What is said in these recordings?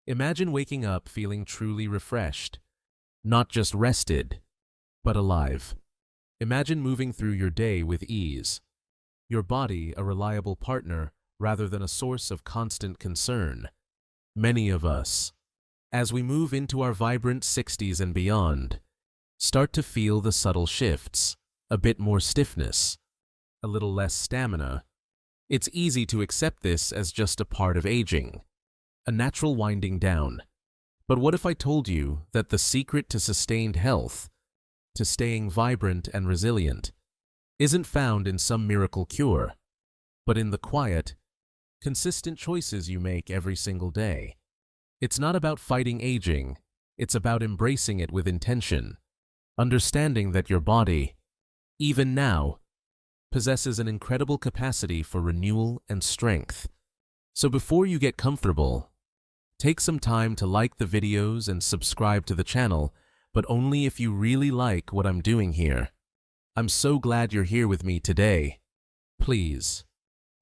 Imagine waking up feeling truly refreshed, not just rested, but alive. Imagine moving through your day with ease, your body a reliable partner rather than a source of constant concern. Many of us, as we move into our vibrant 60s and beyond, start to feel the subtle shifts, a bit more stiffness, a little less stamina. It's easy to accept this as just a part of aging, a natural winding down. But what if I told you that the secret to sustained health, to staying vibrant and resilient, isn't found in some miracle cure, but in the quiet, consistent choices you make every single day? It's not about fighting aging, it's about embracing it with intention, understanding that your body, even now, possesses an incredible capacity for renewal and strength. So before you get comfortable, take some time to like the videos and subscribe to the channel, but only if you really like what I'm doing here. I'm so glad you're here with me today. Please,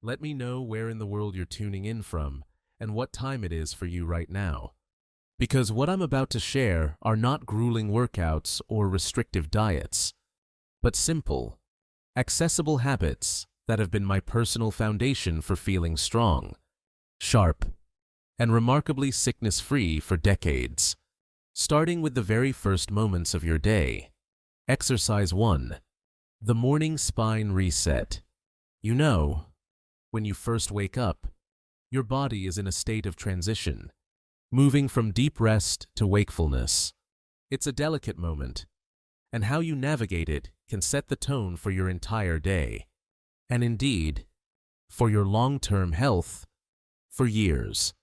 let me know where in the world you're tuning in from and what time it is for you right now. Because what I'm about to share are not grueling workouts or restrictive diets, but simple, accessible habits that have been my personal foundation for feeling strong, sharp, and remarkably sickness-free for decades. Starting with the very first moments of your day. Exercise 1. The morning spine reset. You know, when you first wake up, your body is in a state of transition, moving from deep rest to wakefulness. It's a delicate moment, and how you navigate it can set the tone for your entire day, and indeed, for your long-term health, for years.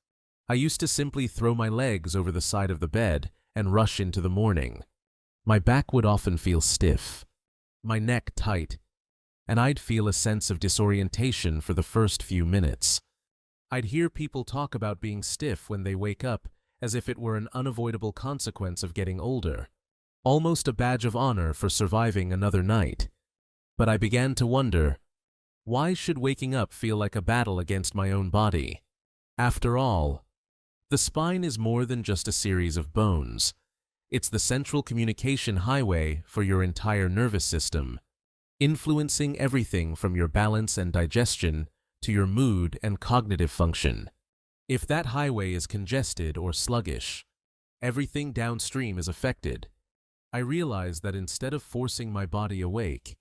I used to simply throw my legs over the side of the bed and rush into the morning. My back would often feel stiff, my neck tight, and I'd feel a sense of disorientation for the first few minutes. I'd hear people talk about being stiff when they wake up as if it were an unavoidable consequence of getting older, almost a badge of honor for surviving another night. But I began to wonder, why should waking up feel like a battle against my own body? After all, the spine is more than just a series of bones. It's the central communication highway for your entire nervous system, influencing everything from your balance and digestion to your mood and cognitive function. If that highway is congested or sluggish, everything downstream is affected. I realized that instead of forcing my body awake,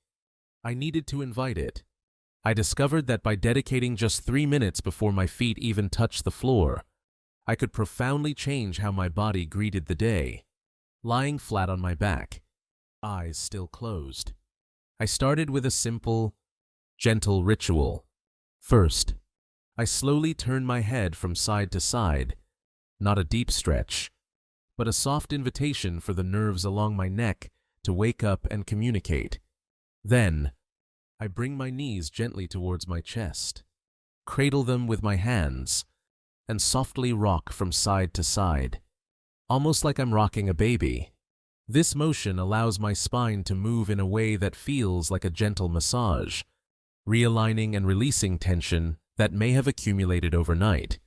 I needed to invite it. I discovered that by dedicating just 3 minutes before my feet even touched the floor, I could profoundly change how my body greeted the day. Lying flat on my back, eyes still closed, I started with a simple, gentle ritual. First, I slowly turned my head from side to side, not a deep stretch, but a soft invitation for the nerves along my neck to wake up and communicate. Then, I bring my knees gently towards my chest, cradle them with my hands, and softly rock from side to side, almost like I'm rocking a baby. This motion allows my spine to move in a way that feels like a gentle massage, realigning and releasing tension that may have accumulated overnight.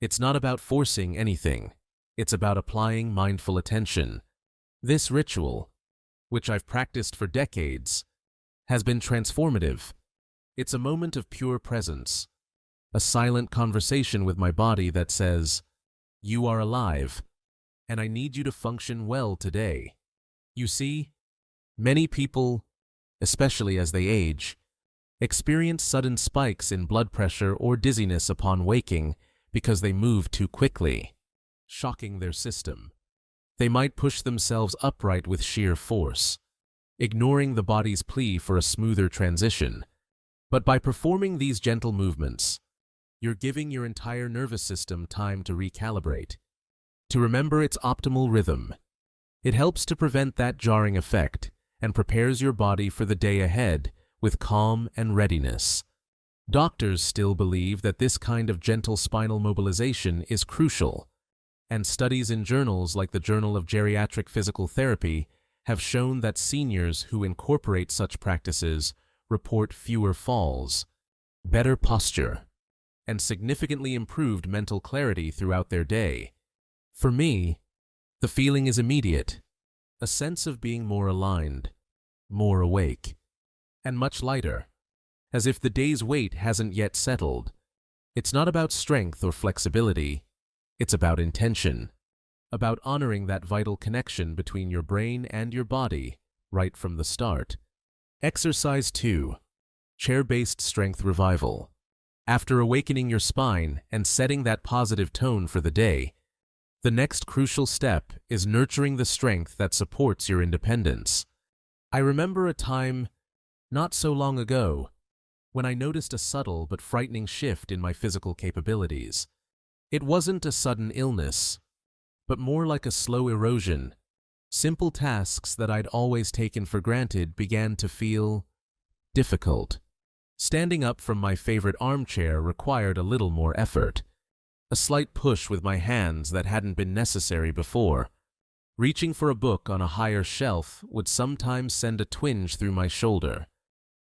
It's not about forcing anything, it's about applying mindful attention. This ritual, which I've practiced for decades, has been transformative. It's a moment of pure presence, a silent conversation with my body that says, "You are alive, and I need you to function well today." You see, many people, especially as they age, experience sudden spikes in blood pressure or dizziness upon waking because they move too quickly, shocking their system. They might push themselves upright with sheer force, ignoring the body's plea for a smoother transition. But by performing these gentle movements, you're giving your entire nervous system time to recalibrate, to remember its optimal rhythm. It helps to prevent that jarring effect and prepares your body for the day ahead with calm and readiness. Doctors still believe that this kind of gentle spinal mobilization is crucial, and studies in journals like the Journal of Geriatric Physical Therapy have shown that seniors who incorporate such practices report fewer falls, better posture, and significantly improved mental clarity throughout their day. For me, the feeling is immediate, a sense of being more aligned, more awake, and much lighter, as if the day's weight hasn't yet settled. It's not about strength or flexibility, it's about intention, about honoring that vital connection between your brain and your body right from the start. Exercise 2. Chair-based strength revival. After awakening your spine and setting that positive tone for the day, the next crucial step is nurturing the strength that supports your independence. I remember a time, not so long ago, when I noticed a subtle but frightening shift in my physical capabilities. It wasn't a sudden illness, but more like a slow erosion. Simple tasks that I'd always taken for granted began to feel difficult. Standing up from my favorite armchair required a little more effort. A slight push with my hands that hadn't been necessary before. Reaching for a book on a higher shelf would sometimes send a twinge through my shoulder.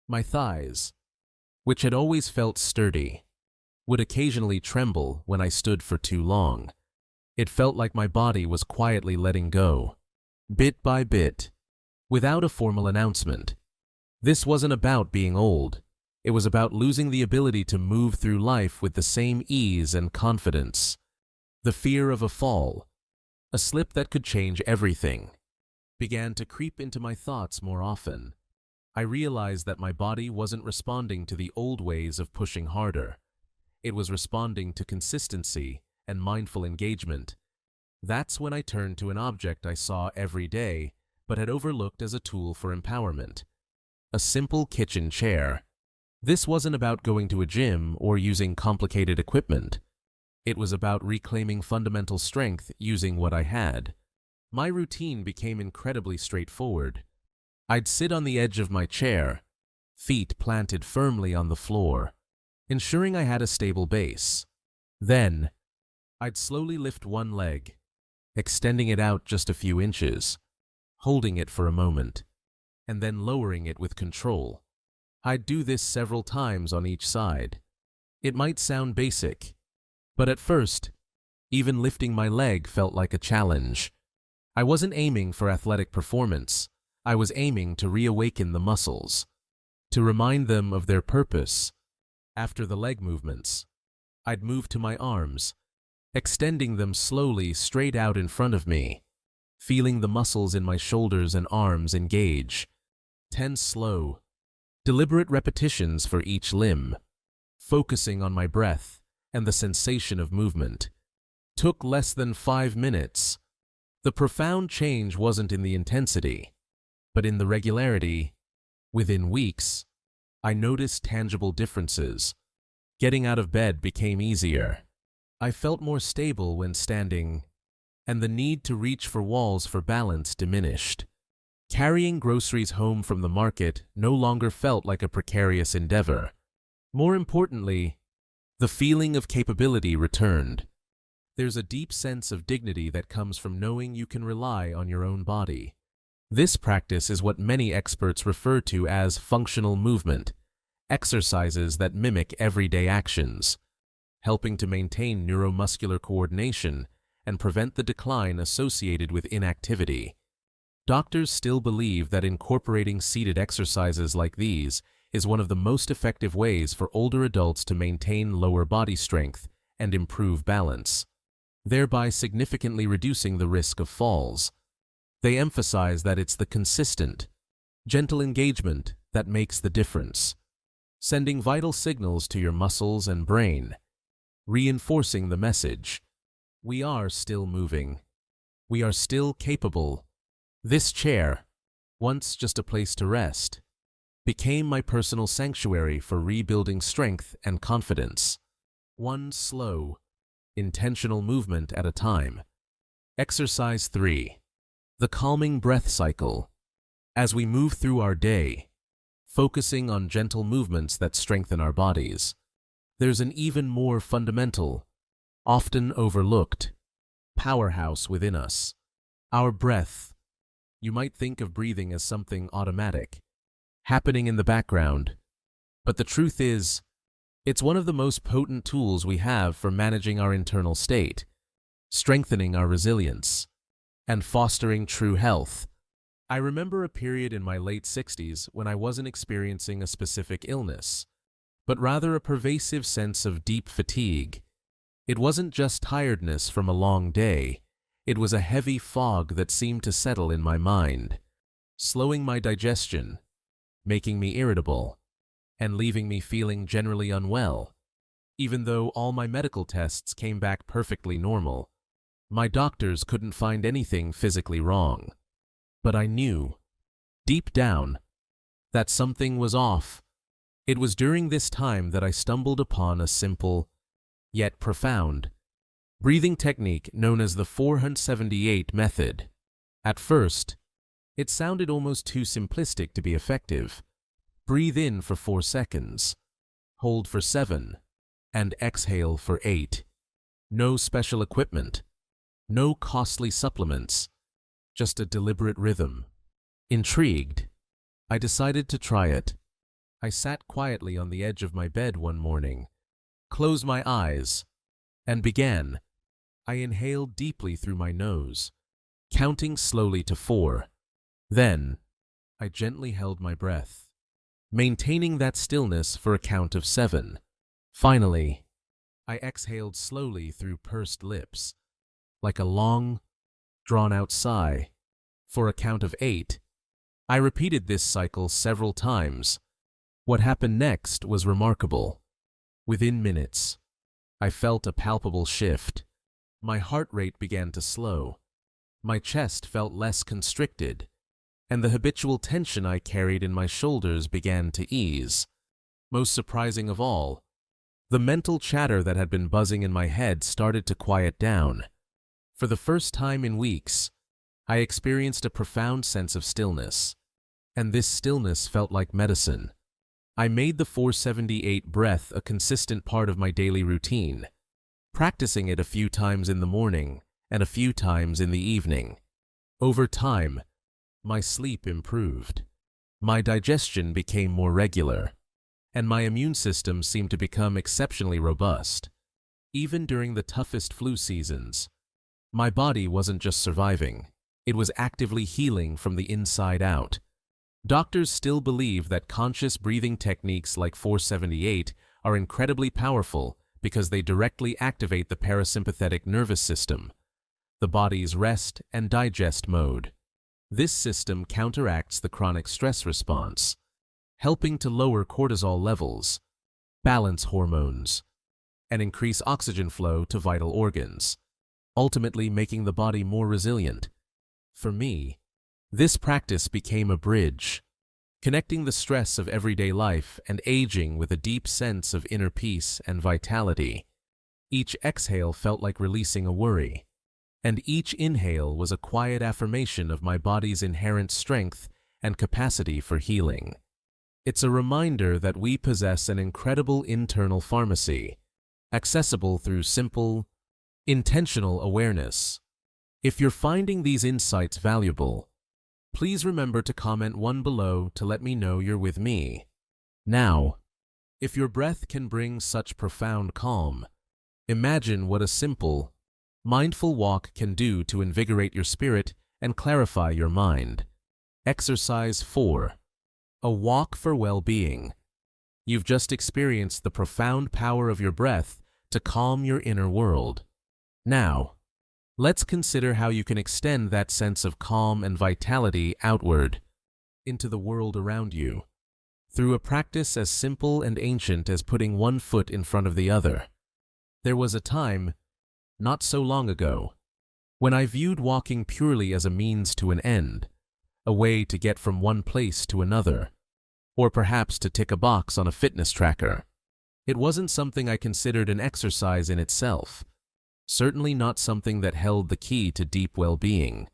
My thighs, which had always felt sturdy, would occasionally tremble when I stood for too long. It felt like my body was quietly letting go, bit by bit, without a formal announcement. This wasn't about being old. It was about losing the ability to move through life with the same ease and confidence. The fear of a fall, a slip that could change everything, began to creep into my thoughts more often. I realized that my body wasn't responding to the old ways of pushing harder. It was responding to consistency and mindful engagement. That's when I turned to an object I saw every day, but had overlooked as a tool for empowerment. A simple kitchen chair. This wasn't about going to a gym or using complicated equipment. It was about reclaiming fundamental strength using what I had. My routine became incredibly straightforward. I'd sit on the edge of my chair, feet planted firmly on the floor, ensuring I had a stable base. Then, I'd slowly lift one leg, extending it out just a few inches, holding it for a moment, and then lowering it with control. I'd do this several times on each side. It might sound basic, but at first, even lifting my leg felt like a challenge. I wasn't aiming for athletic performance. I was aiming to reawaken the muscles, to remind them of their purpose. After the leg movements, I'd move to my arms, extending them slowly straight out in front of me, feeling the muscles in my shoulders and arms engage. 10 slow, deliberate repetitions for each limb, focusing on my breath and the sensation of movement. Took less than 5 minutes. The profound change wasn't in the intensity, but in the regularity. Within weeks, I noticed tangible differences. Getting out of bed became easier. I felt more stable when standing, and the need to reach for walls for balance diminished. Carrying groceries home from the market no longer felt like a precarious endeavor. More importantly, the feeling of capability returned. There's a deep sense of dignity that comes from knowing you can rely on your own body. This practice is what many experts refer to as functional movement, exercises that mimic everyday actions, helping to maintain neuromuscular coordination and prevent the decline associated with inactivity. Doctors still believe that incorporating seated exercises like these is one of the most effective ways for older adults to maintain lower body strength and improve balance, thereby significantly reducing the risk of falls. They emphasize that it's the consistent, gentle engagement that makes the difference, sending vital signals to your muscles and brain, reinforcing the message: we are still moving. We are still capable. This chair, once just a place to rest, became my personal sanctuary for rebuilding strength and confidence. One slow, intentional movement at a time. Exercise 3. The calming breath cycle. As we move through our day, focusing on gentle movements that strengthen our bodies, there's an even more fundamental, often overlooked, powerhouse within us: our breath. You might think of breathing as something automatic, happening in the background, but the truth is, it's one of the most potent tools we have for managing our internal state. strengthening our resilience, and fostering true health. I remember a period in my late 60s when I wasn't experiencing a specific illness, but rather a pervasive sense of deep fatigue. It wasn't just tiredness from a long day, it was a heavy fog that seemed to settle in my mind, slowing my digestion, making me irritable, and leaving me feeling generally unwell. Even though all my medical tests came back perfectly normal, my doctors couldn't find anything physically wrong. But I knew, deep down, that something was off. It was during this time that I stumbled upon a simple, yet profound, breathing technique known as the 478 method. At first, it sounded almost too simplistic to be effective. Breathe in for 4 seconds, hold for 7, and exhale for 8. No special equipment, no costly supplements, just a deliberate rhythm. Intrigued, I decided to try it. I sat quietly on the edge of my bed one morning, closed my eyes, and began. I inhaled deeply through my nose, counting slowly to 4. Then, I gently held my breath, maintaining that stillness for a count of 7. Finally, I exhaled slowly through pursed lips, like a long, drawn-out sigh, for a count of 8. I repeated this cycle several times. What happened next was remarkable. Within minutes, I felt a palpable shift. My heart rate began to slow. My chest felt less constricted, and the habitual tension I carried in my shoulders began to ease. Most surprising of all, the mental chatter that had been buzzing in my head started to quiet down. For the first time in weeks, I experienced a profound sense of stillness, and this stillness felt like medicine. I made the 478 breath a consistent part of my daily routine, practicing it a few times in the morning and a few times in the evening. Over time, my sleep improved, my digestion became more regular, and my immune system seemed to become exceptionally robust. Even during the toughest flu seasons, my body wasn't just surviving, it was actively healing from the inside out. Doctors still believe that conscious breathing techniques like 478 are incredibly powerful because they directly activate the parasympathetic nervous system, the body's rest and digest mode. This system counteracts the chronic stress response, helping to lower cortisol levels, balance hormones, and increase oxygen flow to vital organs, ultimately making the body more resilient. For me, this practice became a bridge, connecting the stress of everyday life and aging with a deep sense of inner peace and vitality. Each exhale felt like releasing a worry, and each inhale was a quiet affirmation of my body's inherent strength and capacity for healing. It's a reminder that we possess an incredible internal pharmacy, accessible through simple, intentional awareness. If you're finding these insights valuable, please remember to comment one below to let me know you're with me. Now, if your breath can bring such profound calm, imagine what a simple, mindful walk can do to invigorate your spirit and clarify your mind. Exercise 4. A walk for well-being. You've just experienced the profound power of your breath to calm your inner world. Now, let's consider how you can extend that sense of calm and vitality outward, into the world around you, through a practice as simple and ancient as putting one foot in front of the other. There was a time, not so long ago, when I viewed walking purely as a means to an end, a way to get from one place to another, or perhaps to tick a box on a fitness tracker. It wasn't something I considered an exercise in itself, certainly not something that held the key to deep well-being.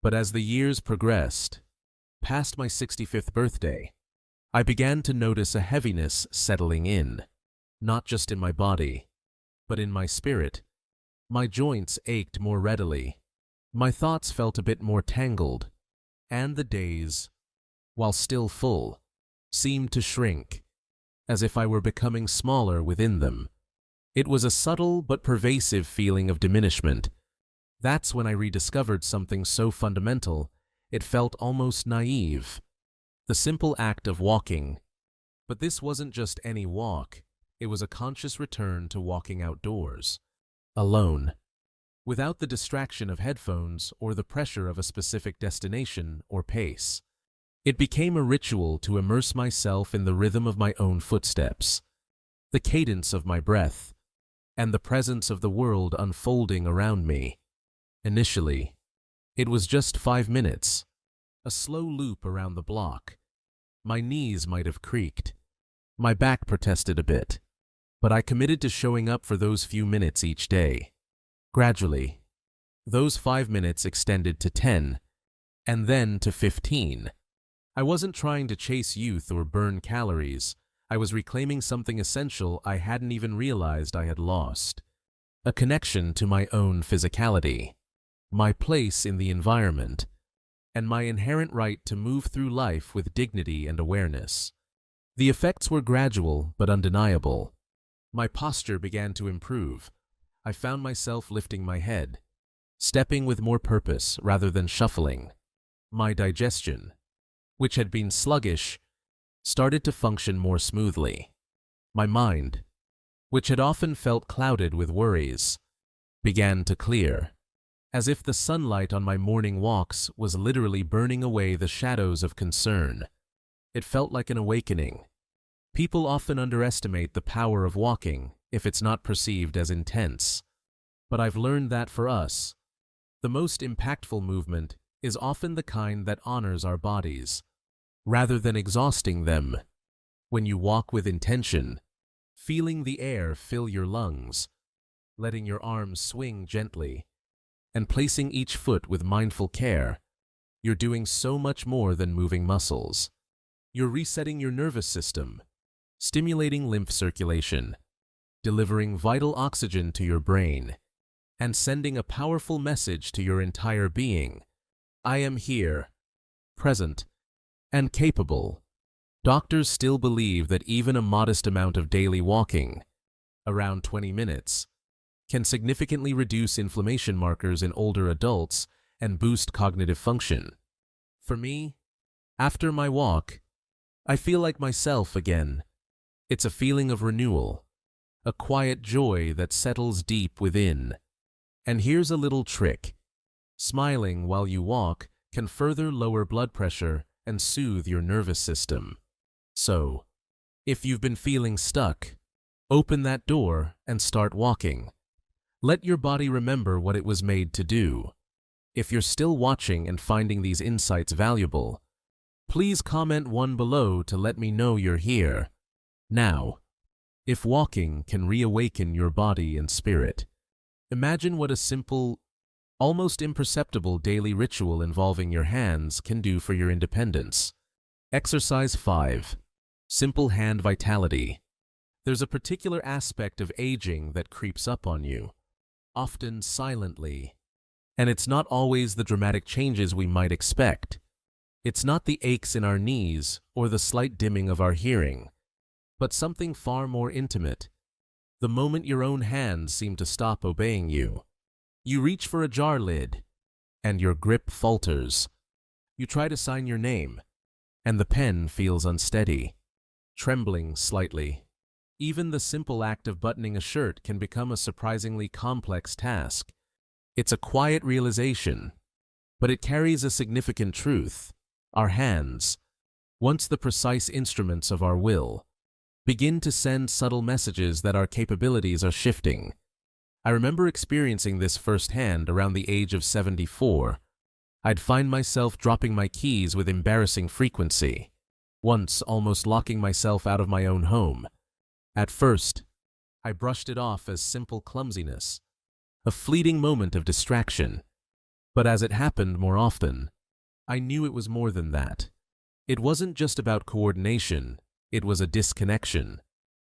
But as the years progressed, past my 65th birthday, I began to notice a heaviness settling in, not just in my body, but in my spirit. My joints ached more readily, my thoughts felt a bit more tangled, and the days, while still full, seemed to shrink, as if I were becoming smaller within them. It was a subtle but pervasive feeling of diminishment, That's when I rediscovered something so fundamental, it felt almost naive. The simple act of walking. But this wasn't just any walk, it was a conscious return to walking outdoors. Alone. Without the distraction of headphones or the pressure of a specific destination or pace. It became a ritual to immerse myself in the rhythm of my own footsteps, the cadence of my breath, and the presence of the world unfolding around me. Initially, it was just 5 minutes, a slow loop around the block. My knees might have creaked, my back protested a bit, but I committed to showing up for those few minutes each day. Gradually, those 5 minutes extended to 10, and then to 15. I wasn't trying to chase youth or burn calories. I was reclaiming something essential I hadn't even realized I had lost. A connection to my own physicality, my place in the environment, and my inherent right to move through life with dignity and awareness. The effects were gradual but undeniable. My posture began to improve. I found myself lifting my head, stepping with more purpose rather than shuffling. My digestion, which had been sluggish, started to function more smoothly. My mind, which had often felt clouded with worries, began to clear, as if the sunlight on my morning walks was literally burning away the shadows of concern. It felt like an awakening. People often underestimate the power of walking if it's not perceived as intense. But I've learned that for us, the most impactful movement is often the kind that honors our bodies, rather than exhausting them. When you walk with intention, feeling the air fill your lungs, letting your arms swing gently, and placing each foot with mindful care, you're doing so much more than moving muscles. You're resetting your nervous system, stimulating lymph circulation, delivering vital oxygen to your brain, and sending a powerful message to your entire being. I am here, present, and capable. Doctors still believe that even a modest amount of daily walking, around 20 minutes, can significantly reduce inflammation markers in older adults and boost cognitive function. For me, after my walk, I feel like myself again. It's a feeling of renewal, a quiet joy that settles deep within. And here's a little trick. Smiling while you walk can further lower blood pressure and soothe your nervous system. So, if you've been feeling stuck, open that door and start walking. Let your body remember what it was made to do. If you're still watching and finding these insights valuable, please comment one below to let me know you're here. Now, if walking can reawaken your body and spirit, imagine what a simple, almost imperceptible daily ritual involving your hands can do for your independence. Exercise 5. Simple hand vitality. There's a particular aspect of aging that creeps up on you, often silently. And it's not always the dramatic changes we might expect. It's not the aches in our knees or the slight dimming of our hearing, but something far more intimate. The moment your own hands seem to stop obeying you. You reach for a jar lid, and your grip falters. You try to sign your name, and the pen feels unsteady, trembling slightly. Even the simple act of buttoning a shirt can become a surprisingly complex task. It's a quiet realization, but it carries a significant truth. Our hands, once the precise instruments of our will, begin to send subtle messages that our capabilities are shifting. I remember experiencing this firsthand around the age of 74. I'd find myself dropping my keys with embarrassing frequency, once almost locking myself out of my own home. At first, I brushed it off as simple clumsiness, a fleeting moment of distraction. But as it happened more often, I knew it was more than that. It wasn't just about coordination, it was a disconnection,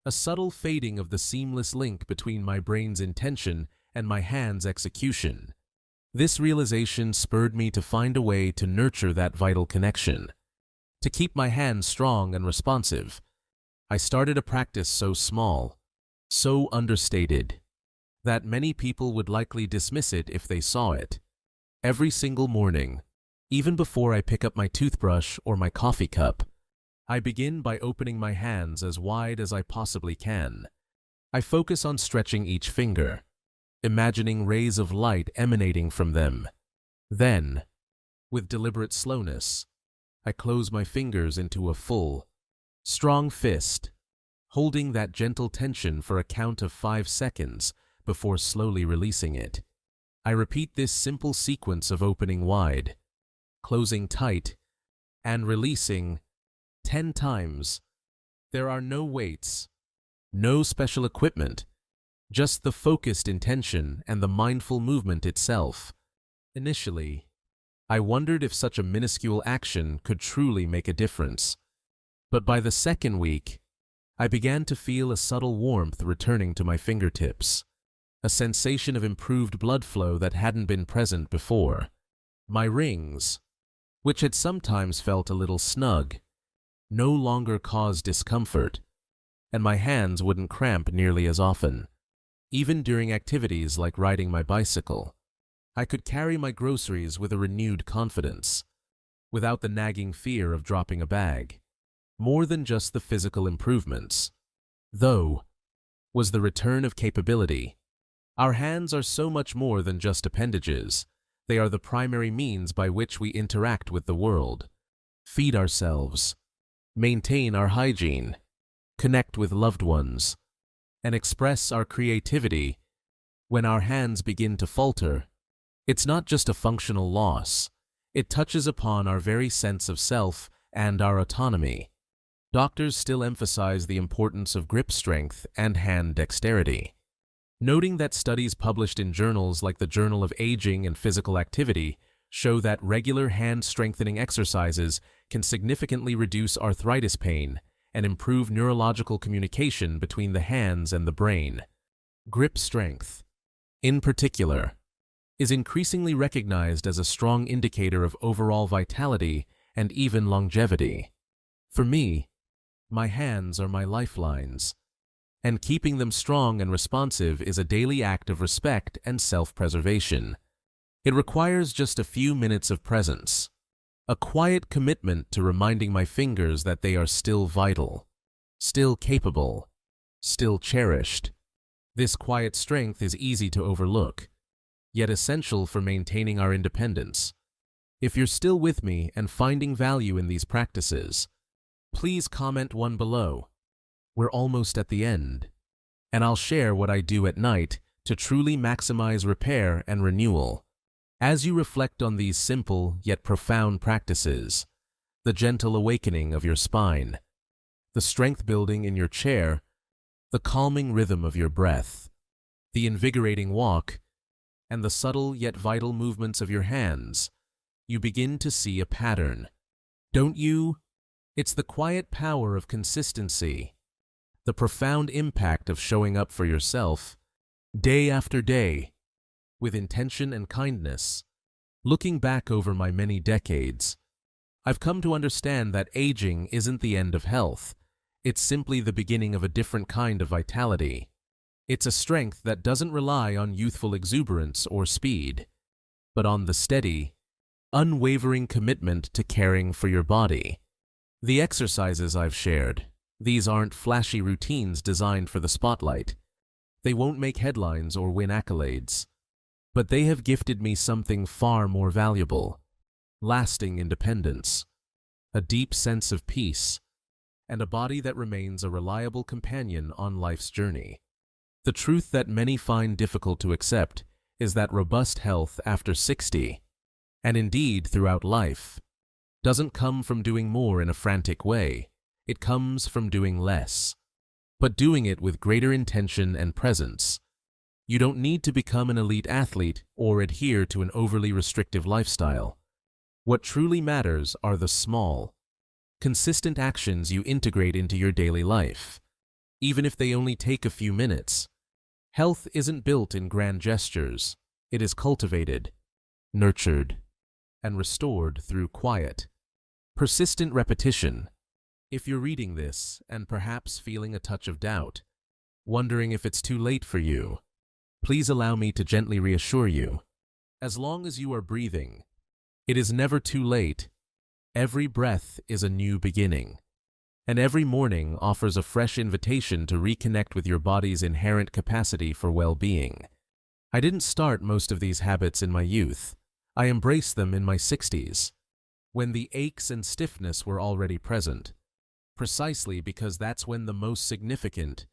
a subtle fading of the seamless link between my brain's intention and my hand's execution. This realization spurred me to find a way to nurture that vital connection, to keep my hands strong and responsive. I started a practice so small, so understated, that many people would likely dismiss it if they saw it. Every single morning, even before I pick up my toothbrush or my coffee cup, I begin by opening my hands as wide as I possibly can. I focus on stretching each finger, imagining rays of light emanating from them. Then, with deliberate slowness, I close my fingers into a full, strong fist, holding that gentle tension for a count of 5 seconds before slowly releasing it. I repeat this simple sequence of opening wide, closing tight, and releasing 10 times. There are no weights, no special equipment, just the focused intention and the mindful movement itself. Initially, I wondered if such a minuscule action could truly make a difference. But by the second week, I began to feel a subtle warmth returning to my fingertips, a sensation of improved blood flow that hadn't been present before. My rings, which had sometimes felt a little snug, no longer caused discomfort, and my hands wouldn't cramp nearly as often. Even during activities like riding my bicycle, I could carry my groceries with a renewed confidence, without the nagging fear of dropping a bag. More than just the physical improvements, though, was the return of capability. Our hands are so much more than just appendages. They are the primary means by which we interact with the world, feed ourselves, maintain our hygiene, connect with loved ones, and express our creativity. When our hands begin to falter, it's not just a functional loss. It touches upon our very sense of self and our autonomy. Doctors still emphasize the importance of grip strength and hand dexterity, noting that studies published in journals like the Journal of Aging and Physical Activity show that regular hand-strengthening exercises can significantly reduce arthritis pain and improve neurological communication between the hands and the brain. Grip strength, in particular, is increasingly recognized as a strong indicator of overall vitality and even longevity. For me, my hands are my lifelines, and keeping them strong and responsive is a daily act of respect and self-preservation. It requires just a few minutes of presence, a quiet commitment to reminding my fingers that they are still vital, still capable, still cherished. This quiet strength is easy to overlook, yet essential for maintaining our independence. If you're still with me and finding value in these practices, please comment one below. We're almost at the end, and I'll share what I do at night to truly maximize repair and renewal. As you reflect on these simple yet profound practices, the gentle awakening of your spine, the strength building in your chair, the calming rhythm of your breath, the invigorating walk, and the subtle yet vital movements of your hands, you begin to see a pattern. Don't you? It's the quiet power of consistency, the profound impact of showing up for yourself, day after day, with intention and kindness. Looking back over my many decades, I've come to understand that aging isn't the end of health. It's simply the beginning of a different kind of vitality. It's a strength that doesn't rely on youthful exuberance or speed, but on the steady, unwavering commitment to caring for your body. The exercises I've shared, these aren't flashy routines designed for the spotlight. They won't make headlines or win accolades, but they have gifted me something far more valuable: lasting independence, a deep sense of peace, and a body that remains a reliable companion on life's journey. The truth that many find difficult to accept is that robust health after 60, and indeed throughout life, doesn't come from doing more in a frantic way. It comes from doing less, but doing it with greater intention and presence. You don't need to become an elite athlete or adhere to an overly restrictive lifestyle. What truly matters are the small, consistent actions you integrate into your daily life, even if they only take a few minutes. Health isn't built in grand gestures. It is cultivated, nurtured, and restored through quiet, persistent repetition. If you're reading this and perhaps feeling a touch of doubt, wondering if it's too late for you, please allow me to gently reassure you. As long as you are breathing, it is never too late. Every breath is a new beginning, and every morning offers a fresh invitation to reconnect with your body's inherent capacity for well-being. I didn't start most of these habits in my youth. I embraced them in my 60s, when the aches and stiffness were already present, precisely because that's when the most significant